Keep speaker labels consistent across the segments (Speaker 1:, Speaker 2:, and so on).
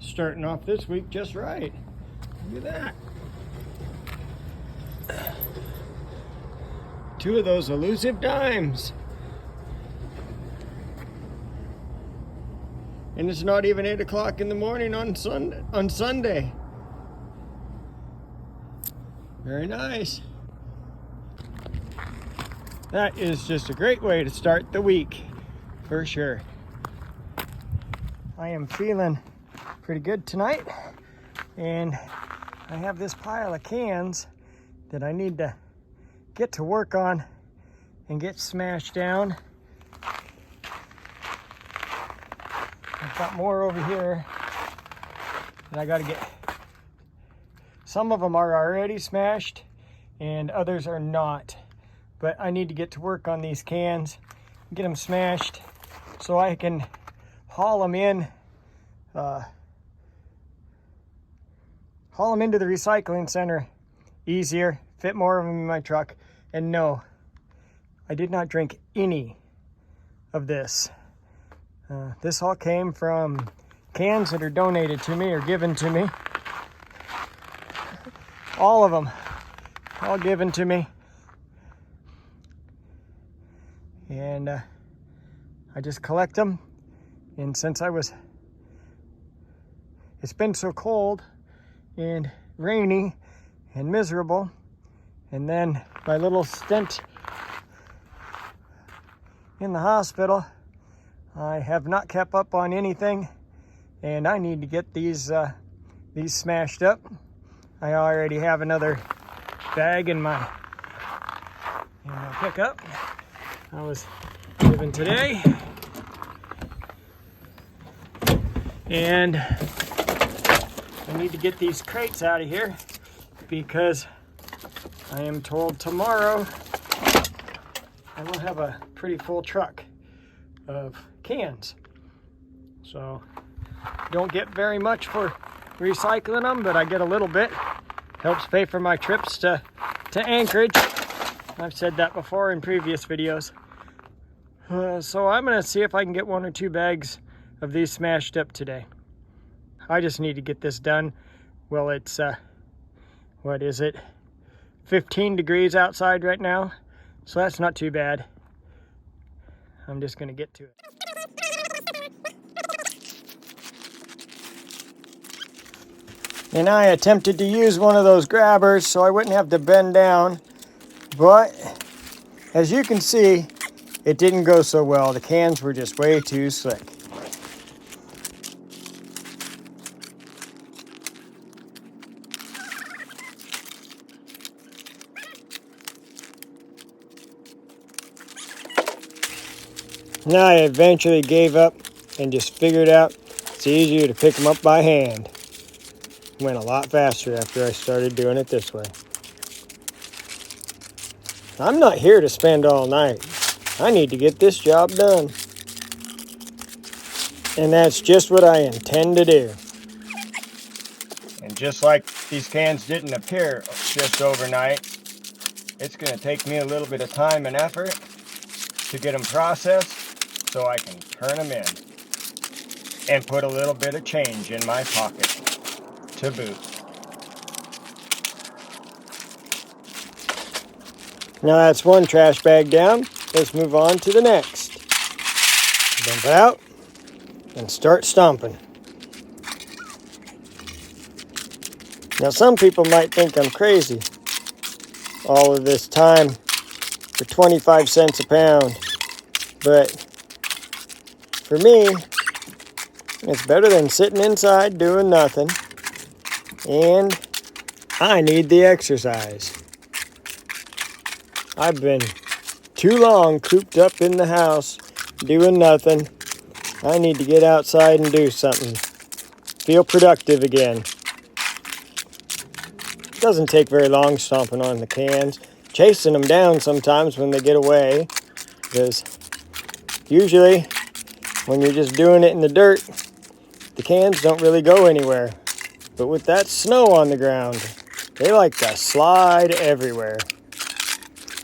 Speaker 1: Starting off this week just right. Look at that. 2 of those elusive dimes. And it's not even 8 o'clock in the morning on Sunday. Very nice. That is just a great way to start the week, for sure. I am feeling pretty good tonight, and I have this pile of cans that I need to get to work on and get smashed down. I've got more over here that I gotta get. Some of them are already smashed and others are not, but I need to get to work on these cans, get them smashed so I can haul them in, haul them into the recycling center easier, fit more of them in my truck. And no, I did not drink any of this. This all came from cans that are donated to me or given to me. All of them, all given to me. And I just collect them. And since it's been so cold and rainy and miserable, and then my little stint in the hospital, I have not kept up on anything, and I need to get these smashed up. I already have another bag in my pickup I was given today, and I need to get these crates out of here because I am told tomorrow I will have a pretty full truck of cans. So don't get very much for recycling them, but I get a little bit. Helps pay for my trips to Anchorage. I've said that before in previous videos. So I'm gonna see if I can get 1 or 2 bags of these smashed up today. I just need to get this done. Well, it's what is it, 15 degrees outside right now, so that's not too bad. I'm just gonna get to it. And I attempted to use one of those grabbers so I wouldn't have to bend down, but as you can see, it didn't go so well. The cans were just way too slick. Now I eventually gave up and just figured out it's easier to pick them up by hand. Went a lot faster after I started doing it this way. I'm not here to spend all night. I need to get this job done. And that's just what I intend to do. And just like these cans didn't appear just overnight, it's going to take me a little bit of time and effort to get them processed so I can turn them in and put a little bit of change in my pocket to boot. Now that's one trash bag down. Let's move on to the next. Dump it out and start stomping. Now some people might think I'm crazy. All of this time for 25 cents a pound. But for me, it's better than sitting inside doing nothing. And I need the exercise. I've been too long cooped up in the house doing nothing. I need to get outside and do something. Feel productive again. Doesn't take very long stomping on the cans. Chasing them down sometimes when they get away. Because usually when you're just doing it in the dirt, the cans don't really go anywhere. But with that snow on the ground, they like to slide everywhere.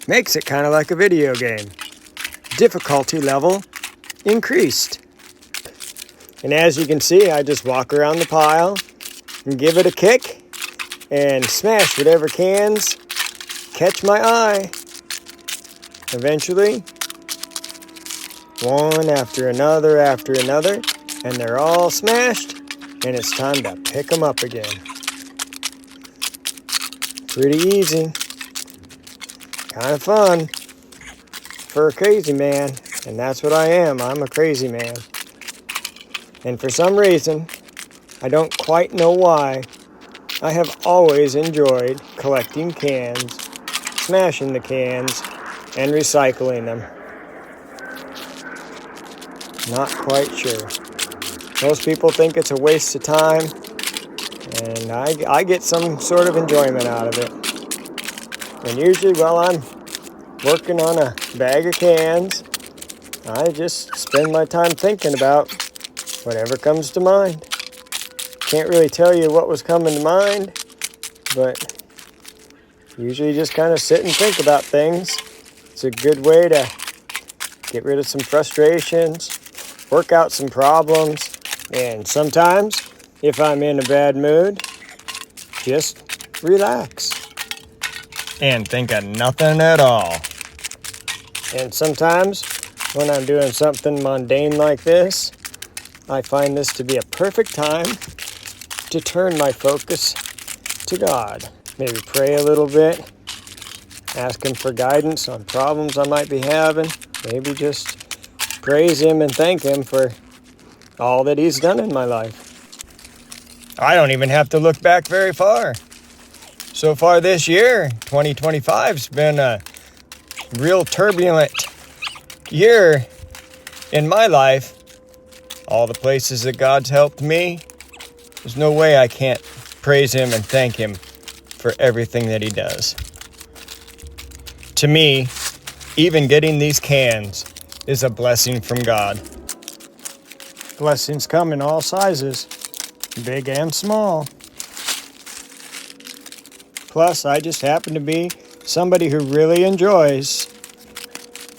Speaker 1: Makes it kind of like a video game. Difficulty level increased. And as you can see, I just walk around the pile and give it a kick and smash whatever cans catch my eye. Eventually, one after another, and they're all smashed, and it's time to pick them up again. Pretty easy. Kind of fun for a crazy man, and that's what I am. I'm a crazy man. And for some reason, I don't quite know why, I have always enjoyed collecting cans, smashing the cans, and recycling them. Not quite sure. Most people think it's a waste of time, and I get some sort of enjoyment out of it. And usually while I'm working on a bag of cans, I just spend my time thinking about whatever comes to mind. Can't really tell you what was coming to mind, but usually just kind of sit and think about things. It's a good way to get rid of some frustrations, work out some problems, and sometimes, if I'm in a bad mood, just relax and think of nothing at all. And sometimes, when I'm doing something mundane like this, I find this to be a perfect time to turn my focus to God. Maybe pray a little bit, ask Him for guidance on problems I might be having, maybe just praise Him and thank Him for all that He's done in my life. I don't even have to look back very far. So far this year, 2025's been a real turbulent year in my life. All the places that God's helped me, there's no way I can't praise Him and thank Him for everything that He does. To me, even getting these cans is a blessing from God. Blessings come in all sizes, big and small. Plus, I just happen to be somebody who really enjoys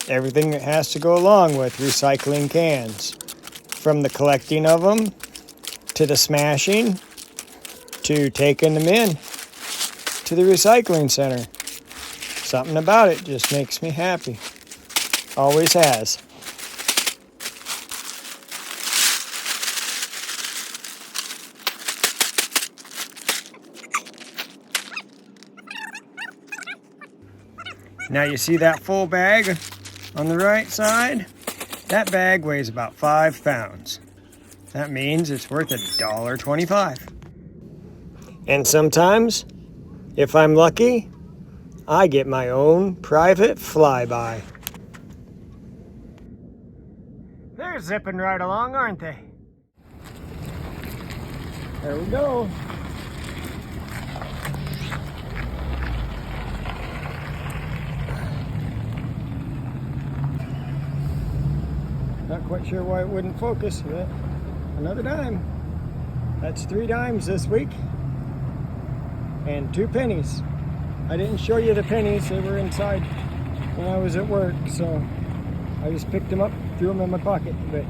Speaker 1: everything that has to go along with recycling cans. From the collecting of them, to the smashing, to taking them in to the recycling center. Something about it just makes me happy. Always has. Now you see that full bag on the right side? That bag weighs about 5 pounds. That means it's worth $1.25. And sometimes, if I'm lucky, I get my own private flyby. They're zipping right along, aren't they? There we go. Not quite sure why it wouldn't focus, but another dime. That's 3 dimes this week. And 2 pennies. I didn't show you the pennies, they were inside when I was at work, so I just picked them up, threw them in my pocket. But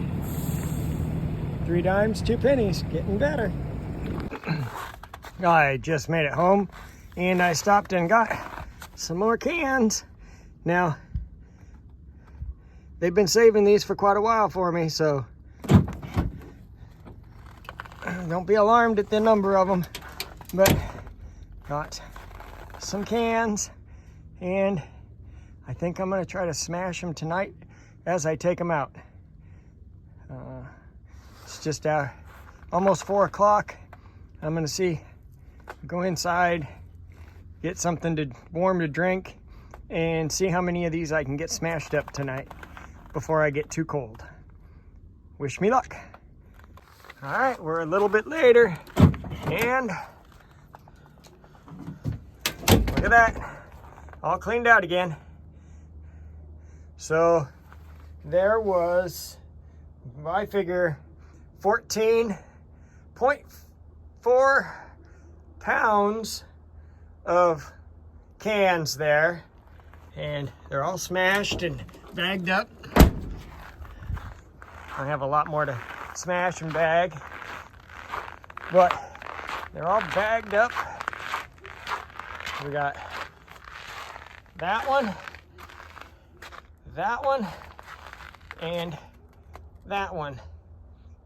Speaker 1: 3 dimes, 2 pennies, getting better. I just made it home and I stopped and got some more cans. Now, they've been saving these for quite a while for me, so don't be alarmed at the number of them. But got some cans, and I think I'm going to try to smash them tonight as I take them out. It's just almost 4 o'clock. I'm going to go inside, get something warm to drink, and see how many of these I can get smashed up tonight before I get too cold. Wish me luck. All right, we're a little bit later, and look at that, all cleaned out again. So there was, I figure, 14.4 pounds of cans there, and they're all smashed and bagged up. I have a lot more to smash and bag, but they're all bagged up. We got that one, and that one.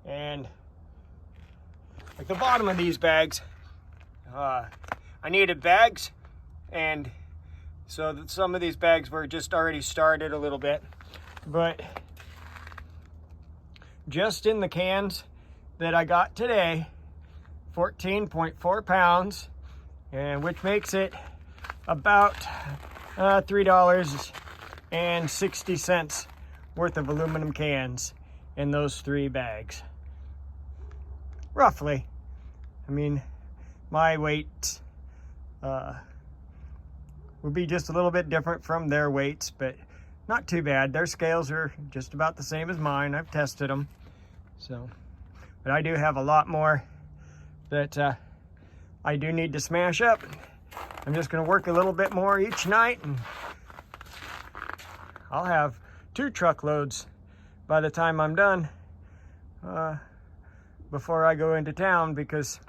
Speaker 1: And like the bottom of these bags, I needed bags, and so some of these bags were just already started a little bit, but just in the cans that I got today, 14.4 pounds, and which makes it about $3.60 worth of aluminum cans in those 3 bags. Roughly. I mean, my weight would be just a little bit different from their weights, but not too bad. Their scales are just about the same as mine. I've tested them. So, but I do have a lot more that I do need to smash up. I'm just going to work a little bit more each night, and I'll have 2 truckloads by the time I'm done before I go into town, because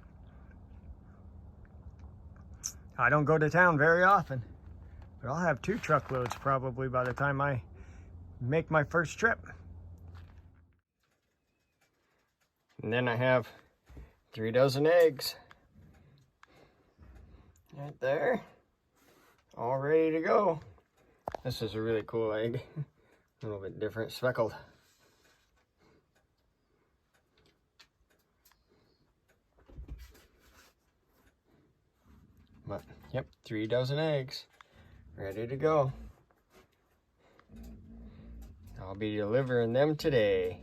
Speaker 1: I don't go to town very often. But I'll have 2 truckloads probably by the time I make my first trip. And then I have 3 dozen eggs right there, all ready to go. This is a really cool egg, a little bit different, speckled. But yep, 3 dozen eggs ready to go. I'll be delivering them today.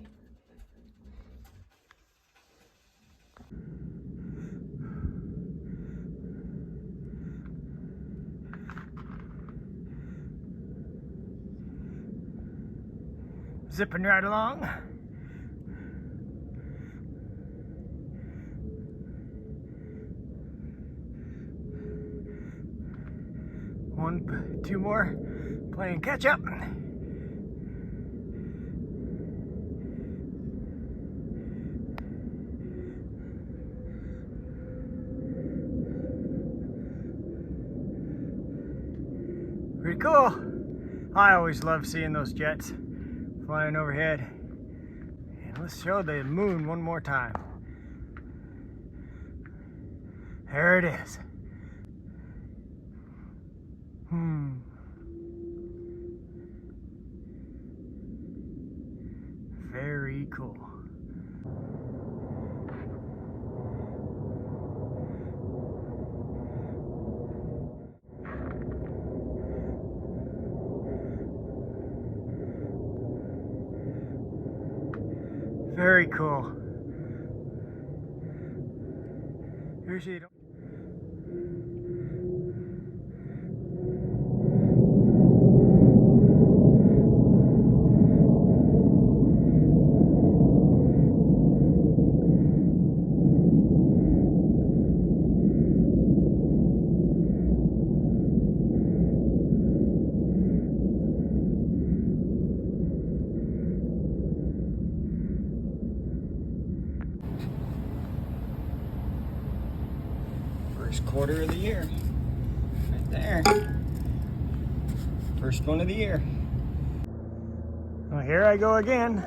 Speaker 1: Zipping right along. One, 2 more, playing catch up. Pretty cool. I always love seeing those jets flying overhead. And let's show the moon one more time. There it is. Very cool. Very cool. Usually you don't. First quarter of the year, right there. First one of the year. Well, here I go again.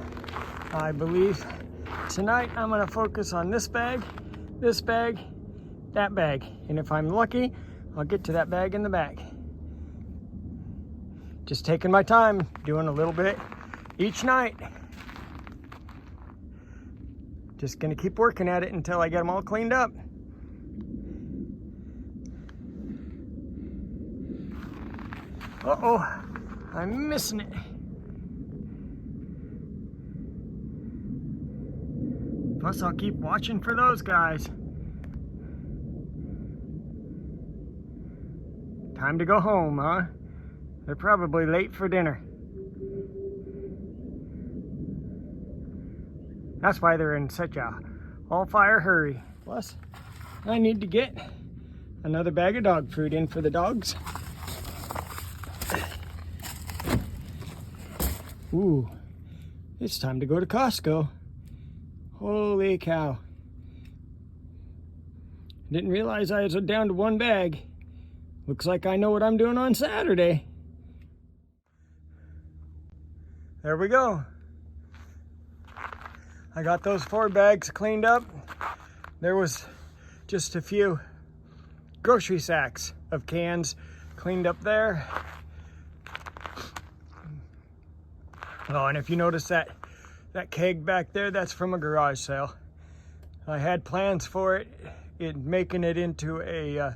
Speaker 1: I believe tonight I'm gonna focus on this bag, that bag. And if I'm lucky, I'll get to that bag in the back. Just taking my time, doing a little bit each night. Just gonna keep working at it until I get them all cleaned up. Uh-oh, I'm missing it. Plus, I'll keep watching for those guys. Time to go home, huh? They're probably late for dinner. That's why they're in such a all-fire hurry. Plus, I need to get another bag of dog food in for the dogs. Ooh, it's time to go to Costco. Holy cow. Didn't realize I was down to one bag. Looks like I know what I'm doing on Saturday. There we go. I got those 4 bags cleaned up. There was just a few grocery sacks of cans cleaned up there. Oh, and if you notice that keg back there, that's from a garage sale. I had plans for it, making it into a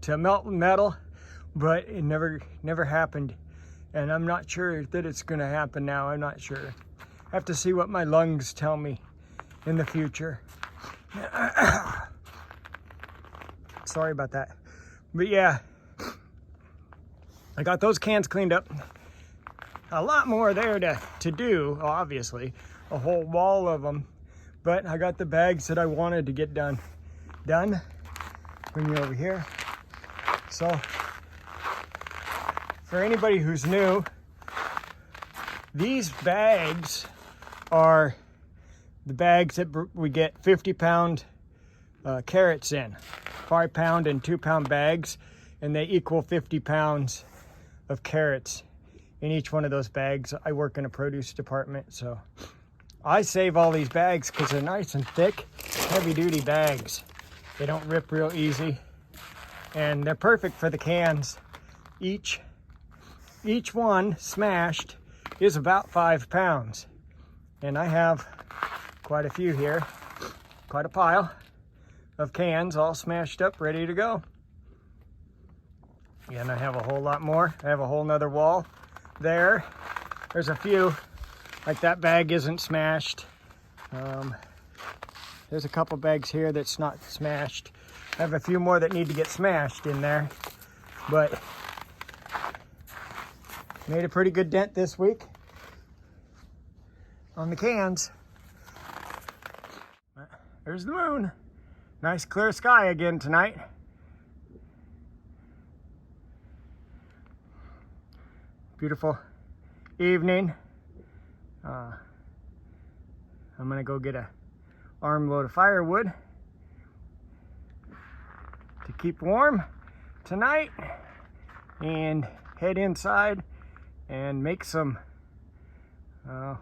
Speaker 1: to melt metal, but it never happened. And I'm not sure that it's gonna happen now. I'm not sure. I have to see what my lungs tell me in the future. Sorry about that. But yeah, I got those cans cleaned up. A lot more there to do, obviously. A whole wall of them. But I got the bags that I wanted to get done. Bring you over here. So, for anybody who's new, these bags are the bags that we get 50-pound carrots in. 5-pound and 2-pound bags, and they equal 50 pounds of carrots in each one of those bags. I work in a produce department, so I save all these bags because they're nice and thick, heavy-duty bags. They don't rip real easy, and they're perfect for the cans. Each one smashed is about 5 pounds. And I have quite a few here, quite a pile of cans all smashed up, ready to go. And I have a whole lot more. I have a whole nother wall there. There's a few, like that bag isn't smashed. There's a couple bags here that's not smashed. I have a few more that need to get smashed in there, but made a pretty good dent this week on the cans. There's the moon. Nice clear sky again tonight. Beautiful evening. I'm gonna go get a armload of firewood to keep warm tonight and head inside and make some,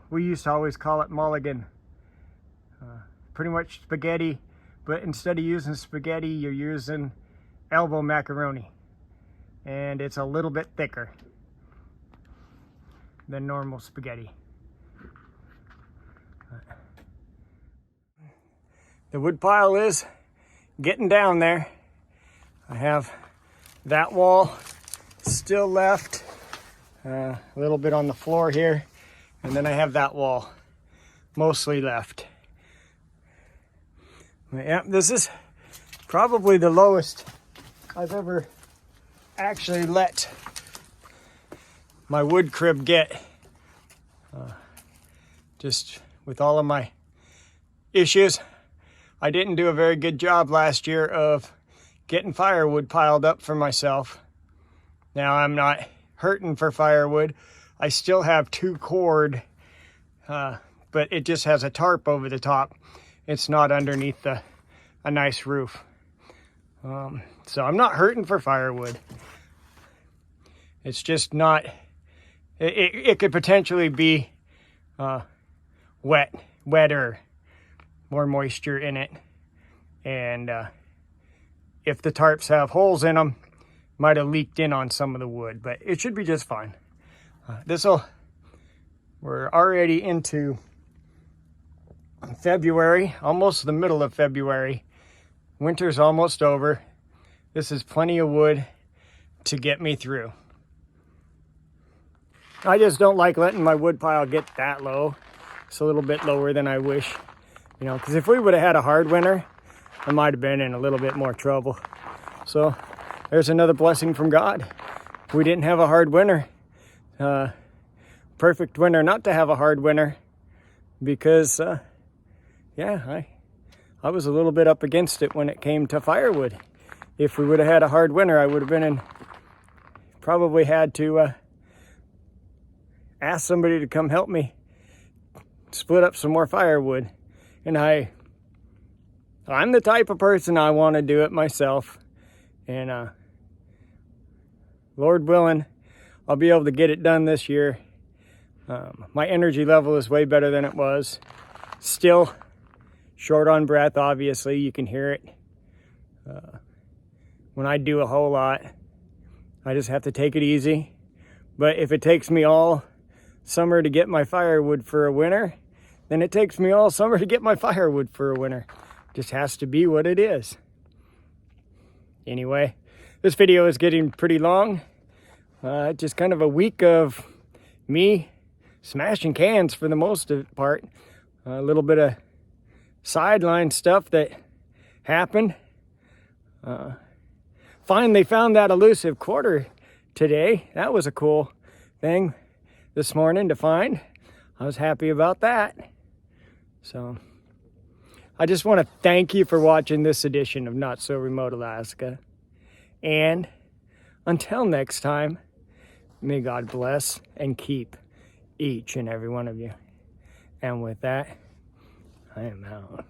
Speaker 1: we used to always call it mulligan. Pretty much spaghetti, but instead of using spaghetti, you're using elbow macaroni. And it's a little bit thicker than normal spaghetti. The wood pile is getting down there. I have that wall still left, a little bit on the floor here, and then I have that wall mostly left. Yeah, this is probably the lowest I've ever actually let my wood crib get. Just with all of my issues, I didn't do a very good job last year of getting firewood piled up for myself. Now I'm not hurting for firewood. I still have 2 cord, but it just has a tarp over the top. It's not underneath a nice roof. So I'm not hurting for firewood. It's just not, it could potentially be wetter, more moisture in it. And if the tarps have holes in them, might have leaked in on some of the wood, but it should be just fine. We're already into February, almost the middle of February. Winter's almost over. This is plenty of wood to get me through. I just don't like letting my wood pile get that low. It's a little bit lower than I wish, you know, because if we would have had a hard winter, I might have been in a little bit more trouble. So there's another blessing from God. We didn't have a hard winter. Perfect winter not to have a hard winter, because yeah, I was a little bit up against it when it came to firewood. If we would have had a hard winter, I would have been probably had to ask somebody to come help me split up some more firewood. And I'm the type of person I want to do it myself. And Lord willing, I'll be able to get it done this year. My energy level is way better than it was. Still short on breath, obviously. You can hear it. When I do a whole lot, I just have to take it easy. But if it takes me all summer to get my firewood for a winter, then it takes me all summer to get my firewood for a winter. Just has to be what it is. Anyway, this video is getting pretty long. Just kind of a week of me smashing cans for the most part. A little bit of sideline stuff that happened. Finally found that elusive quarter today. That was a cool thing this morning to find. I was happy about that. So I just want to thank you for watching this edition of Not So Remote Alaska. And until next time, may God bless and keep each and every one of you. And with that, I am out.